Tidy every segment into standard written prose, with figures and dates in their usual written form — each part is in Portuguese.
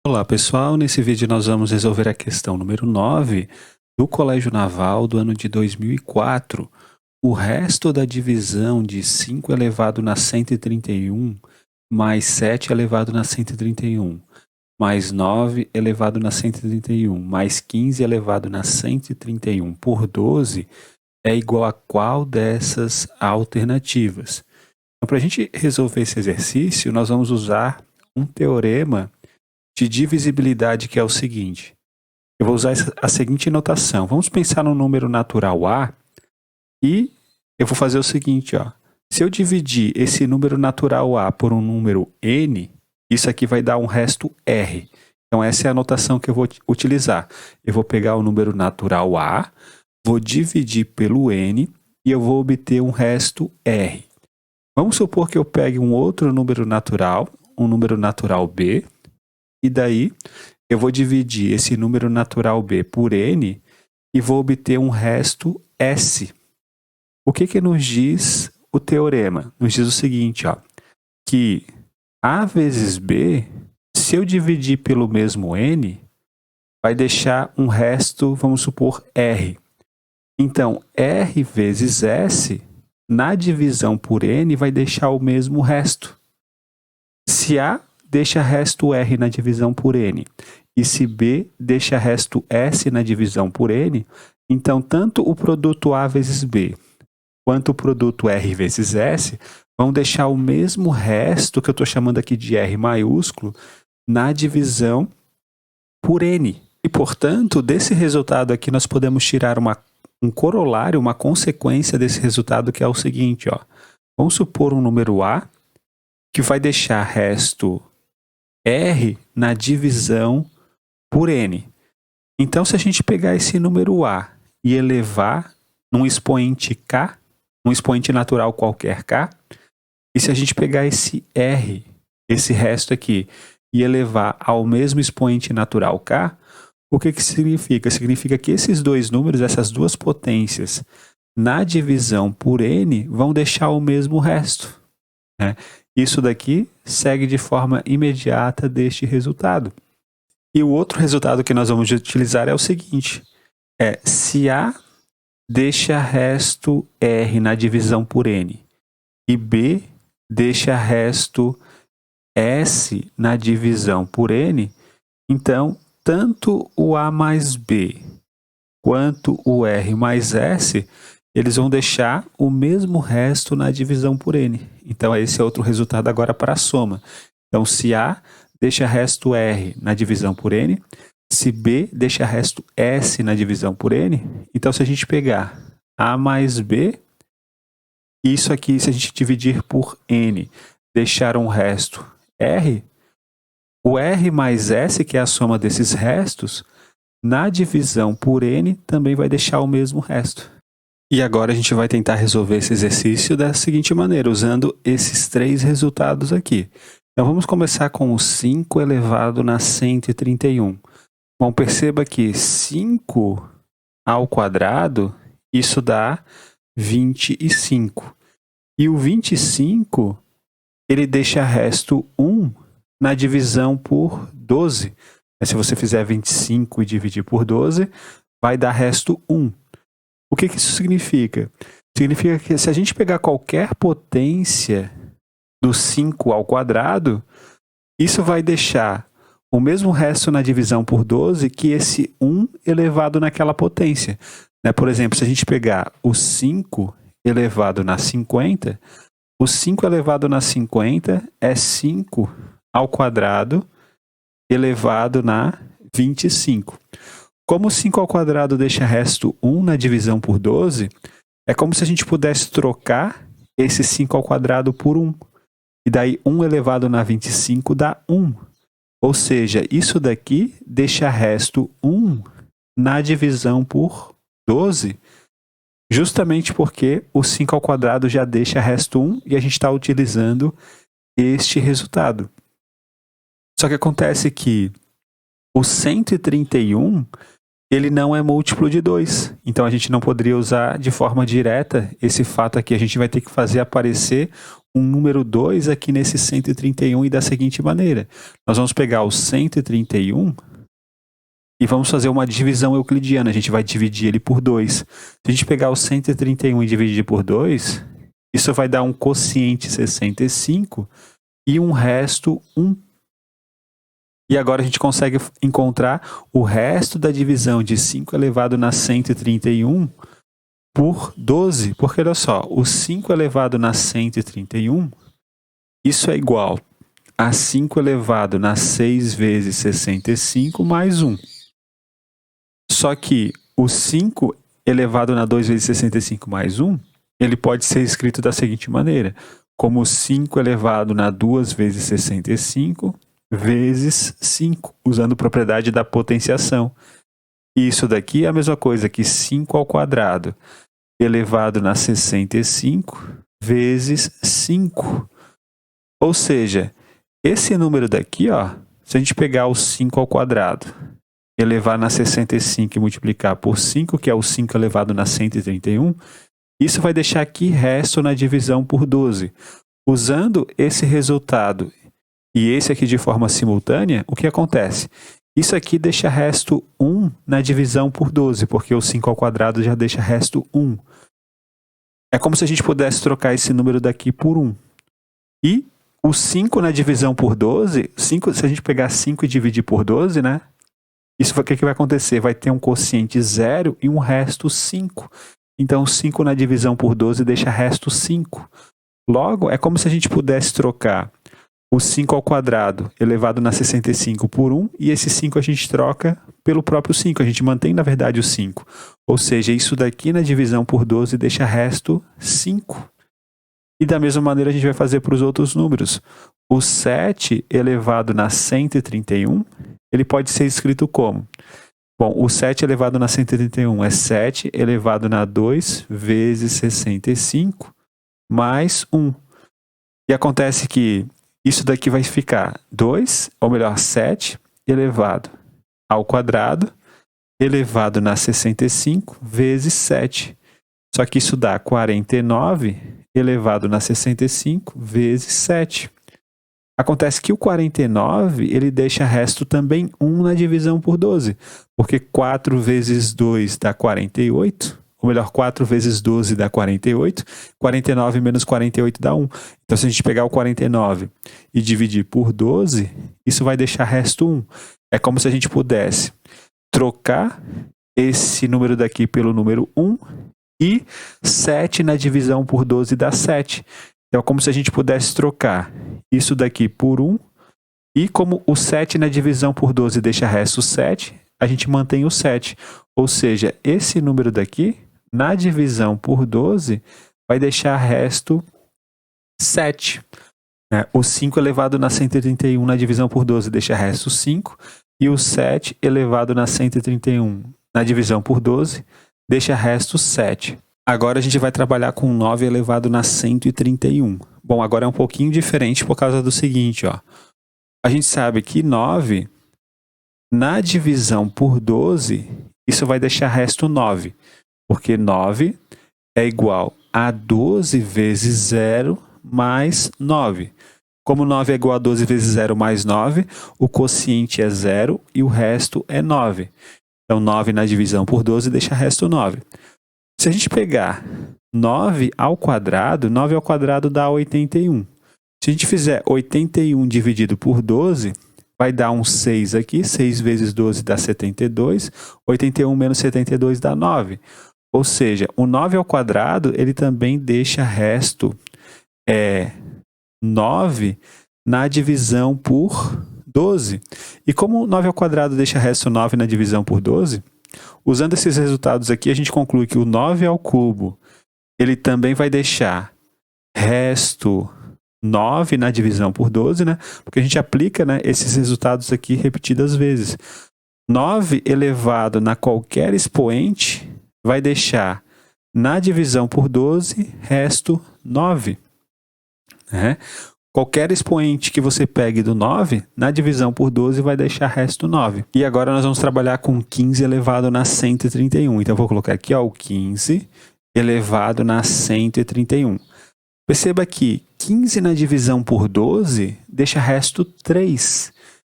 Olá pessoal, nesse vídeo nós vamos resolver a questão número 9 do Colégio Naval do ano de 2004. O resto da divisão de 5 elevado na 131 mais 7 elevado na 131 mais 9 elevado na 131 mais 15 elevado na 131 por 12 é igual a qual dessas alternativas? Então, para a gente resolver esse exercício, nós vamos usar um teorema de divisibilidade, que é o seguinte. Eu vou usar a seguinte notação. Vamos pensar no número natural A e eu vou fazer o seguinte, ó. Se eu dividir esse número natural A por um número N, isso aqui vai dar um resto R. Então essa é a notação que eu vou utilizar. Eu vou pegar o número natural A, vou dividir pelo N e eu vou obter um resto R. Vamos supor que eu pegue um outro número natural, um número natural B, e daí eu vou dividir esse número natural B por N e vou obter um resto S. O que nos diz o teorema? Nos diz o seguinte, ó, que A vezes B, se eu dividir pelo mesmo N, vai deixar um resto, vamos supor, R. Então, R vezes S, na divisão por N, vai deixar o mesmo resto. Se A deixa resto R na divisão por N, e se B deixa resto S na divisão por N, então tanto o produto A vezes B, quanto o produto R vezes S, vão deixar o mesmo resto, que eu estou chamando aqui de R maiúsculo, na divisão por N. E, portanto, desse resultado aqui nós podemos tirar um corolário, uma consequência desse resultado, que é o seguinte, ó. Vamos supor um número A, que vai deixar resto R na divisão por N. Então, se a gente pegar esse número A e elevar num expoente K, um expoente natural qualquer K, e se a gente pegar esse R, esse resto aqui, e elevar ao mesmo expoente natural K, o que significa? Significa que esses dois números, essas duas potências, na divisão por N, vão deixar o mesmo resto, né? Isso daqui segue de forma imediata deste resultado. E o outro resultado que nós vamos utilizar é o seguinte. Se A deixa resto R na divisão por N e B deixa resto S na divisão por N, então tanto o A mais B quanto o R mais S, eles vão deixar o mesmo resto na divisão por N. Então, esse é outro resultado agora para a soma. Então, se A deixa resto R na divisão por N, se B deixa resto S na divisão por N, então se a gente pegar A mais B, isso aqui, se a gente dividir por N, deixar um resto R, o R mais S, que é a soma desses restos, na divisão por N também vai deixar o mesmo resto. E agora a gente vai tentar resolver esse exercício da seguinte maneira, usando esses três resultados aqui. Então vamos começar com o 5 elevado na 131. Bom, perceba que 5 ao quadrado, isso dá 25. E o 25, ele deixa resto 1 na divisão por 12. Se você fizer 25 e dividir por 12, vai dar resto 1. O que isso significa? Significa que se a gente pegar qualquer potência do 5 ao quadrado, isso vai deixar o mesmo resto na divisão por 12 que esse 1 elevado naquela potência. Por exemplo, se a gente pegar o 5 elevado na 50, o 5 elevado na 50 é 5 ao quadrado elevado na 25. Como 5 ao quadrado deixa resto 1 na divisão por 12, é como se a gente pudesse trocar esse 5 ao quadrado por 1. E daí 1 elevado na 25 dá 1. Ou seja, isso daqui deixa resto 1 na divisão por 12, justamente porque o 5 ao quadrado já deixa resto 1 e a gente está utilizando este resultado. Só que acontece que o 131, ele não é múltiplo de 2. Então, a gente não poderia usar de forma direta esse fato aqui. A gente vai ter que fazer aparecer um número 2 aqui nesse 131 e da seguinte maneira. Nós vamos pegar o 131 e vamos fazer uma divisão euclidiana. A gente vai dividir ele por 2. Se a gente pegar o 131 e dividir por 2, isso vai dar um quociente 65 e um resto 1. E agora a gente consegue encontrar o resto da divisão de 5 elevado na 131 por 12. Porque olha só, o 5 elevado na 131, isso é igual a 5 elevado na 6 vezes 65 mais 1. Só que o 5 elevado na 2 vezes 65 mais 1, ele pode ser escrito da seguinte maneira, como 5 elevado na 2 vezes 65 vezes 5, usando a propriedade da potenciação. E isso daqui é a mesma coisa que 5 ao quadrado elevado na 65 vezes 5. Ou seja, esse número daqui, ó, se a gente pegar o 5 ao quadrado, elevar na 65 e multiplicar por 5, que é o 5 elevado na 131, isso vai deixar aqui resto na divisão por 12. Usando esse resultado e esse aqui de forma simultânea, o que acontece? Isso aqui deixa resto 1 na divisão por 12, porque o 5 ao quadrado já deixa resto 1. É como se a gente pudesse trocar esse número daqui por 1. E o 5 na divisão por 12, se a gente pegar 5 e dividir por 12, né? Isso, o que vai acontecer? Vai ter um quociente 0 e um resto 5. Então, 5 na divisão por 12 deixa resto 5. Logo, é como se a gente pudesse trocar o 5 ao quadrado elevado na 65 por 1, e esse 5 a gente troca pelo próprio 5. A gente mantém, na verdade, o 5. Ou seja, isso daqui na divisão por 12 deixa resto 5. E da mesma maneira a gente vai fazer para os outros números. O 7 elevado na 131, ele pode ser escrito como? Bom, o 7 elevado na 131 é 7 elevado na 2 vezes 65 mais 1. E acontece que isso daqui vai ficar 2, ou melhor, 7 elevado ao quadrado elevado na 65 vezes 7. Só que isso dá 49 elevado na 65 vezes 7. Acontece que o 49, ele deixa resto também 1 na divisão por 12, porque 4 vezes 2 dá 48, ou melhor, 4 vezes 12 dá 48, 49 menos 48 dá 1. Então, se a gente pegar o 49 e dividir por 12, isso vai deixar resto 1. É como se a gente pudesse trocar esse número daqui pelo número 1 e 7 na divisão por 12 dá 7. Então, é como se a gente pudesse trocar isso daqui por 1, e como o 7 na divisão por 12 deixa resto 7, a gente mantém o 7. Ou seja, esse número daqui, na divisão por 12, vai deixar resto 7. O 5 elevado na 131 na divisão por 12 deixa resto 5, e o 7 elevado na 131 na divisão por 12 deixa resto 7. Agora a gente vai trabalhar com 9 elevado na 131. Bom, agora é um pouquinho diferente por causa do seguinte, ó. A gente sabe que 9, na divisão por 12, isso vai deixar resto 9. Porque 9 é igual a 12 vezes 0 mais 9. Como 9 é igual a 12 vezes 0 mais 9, o quociente é 0 e o resto é 9. Então, 9 na divisão por 12 deixa resto 9. Se a gente pegar 9 ao quadrado dá 81. Se a gente fizer 81 dividido por 12, vai dar um 6 aqui. 6 vezes 12 dá 72. 81 menos 72 dá 9. Ou seja, o 9 ao quadrado, ele também deixa resto 9 na divisão por 12. E como 9 ao quadrado deixa resto 9 na divisão por 12, usando esses resultados aqui, a gente conclui que o 9 ao cubo, ele também vai deixar resto 9 na divisão por 12, né? Porque a gente aplica, né, esses resultados aqui repetidas vezes. 9 elevado na qualquer expoente vai deixar na divisão por 12 resto 9. Né? Qualquer expoente que você pegue do 9, na divisão por 12 vai deixar resto 9. E agora nós vamos trabalhar com 15 elevado na 131. Então, eu vou colocar aqui, ó, o 15 elevado na 131. Perceba que 15 na divisão por 12 deixa resto 3.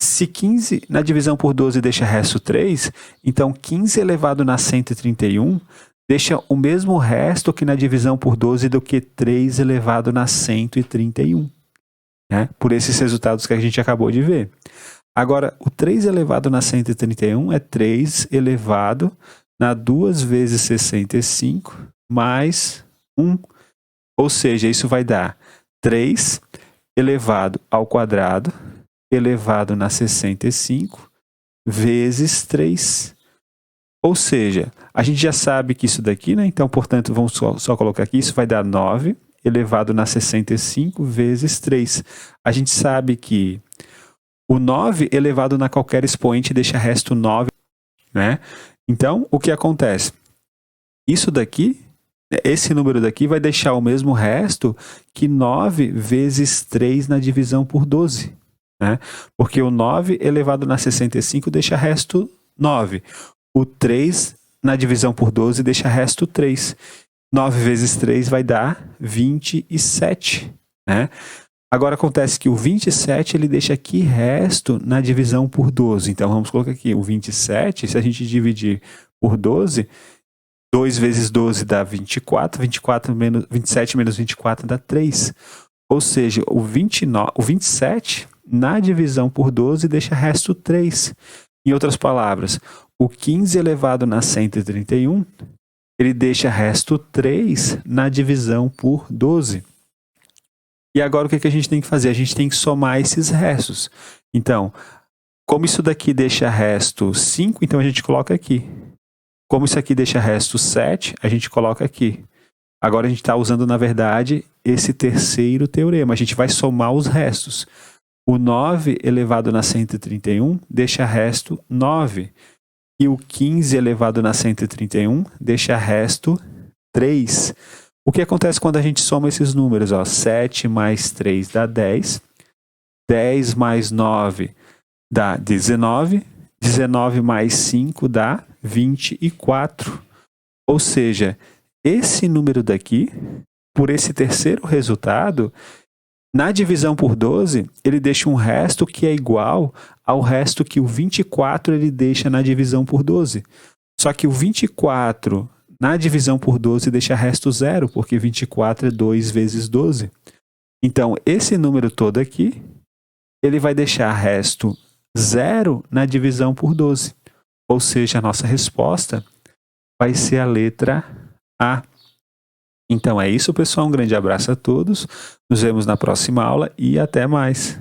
Se 15 na divisão por 12 deixa resto 3, então 15 elevado na 131 deixa o mesmo resto que na divisão por 12 do que 3 elevado na 131. Né? Por esses resultados que a gente acabou de ver. Agora, o 3 elevado na 131 é 3 elevado na 2 vezes 65 mais 1. Ou seja, isso vai dar 3 elevado ao quadrado elevado na 65 vezes 3. Ou seja, a gente já sabe que isso daqui, né? Então, portanto, vamos só colocar aqui, isso vai dar 9 elevado na 65 vezes 3. A gente sabe que o 9 elevado na qualquer expoente deixa resto 9, né? Então, o que acontece? Isso daqui, esse número daqui vai deixar o mesmo resto que 9 vezes 3 na divisão por 12. Né? Porque o 9 elevado na 65 deixa resto 9. O 3 na divisão por 12 deixa resto 3. 9 vezes 3 vai dar 27. Né? Agora acontece que o 27 ele deixa aqui resto na divisão por 12. Então vamos colocar aqui o 27, se a gente dividir por 12, 2 vezes 12 dá 24, 27 menos 24 dá 3. Ou seja, o 27 na divisão por 12 deixa resto 3. Em outras palavras, o 15 elevado na 131, ele deixa resto 3 na divisão por 12. E agora o que a gente tem que fazer? A gente tem que somar esses restos. Então, como isso daqui deixa resto 5, então a gente coloca aqui. Como isso aqui deixa resto 7, a gente coloca aqui. Agora a gente está usando, na verdade, esse terceiro teorema. A gente vai somar os restos. O 9 elevado na 131 deixa resto 9. E o 15 elevado na 131 deixa resto 3. O que acontece quando a gente soma esses números? 7 mais 3 dá 10. 10 mais 9 dá 19. 19 mais 5 dá 24. Ou seja, esse número daqui, por esse terceiro resultado, na divisão por 12, ele deixa um resto que é igual ao resto que o 24 ele deixa na divisão por 12. Só que o 24 na divisão por 12 deixa resto 0, porque 24 é 2 vezes 12. Então, esse número todo aqui, ele vai deixar resto 0 na divisão por 12. Ou seja, a nossa resposta vai ser a letra A. Então é isso, pessoal. Um grande abraço a todos. Nos vemos na próxima aula e até mais.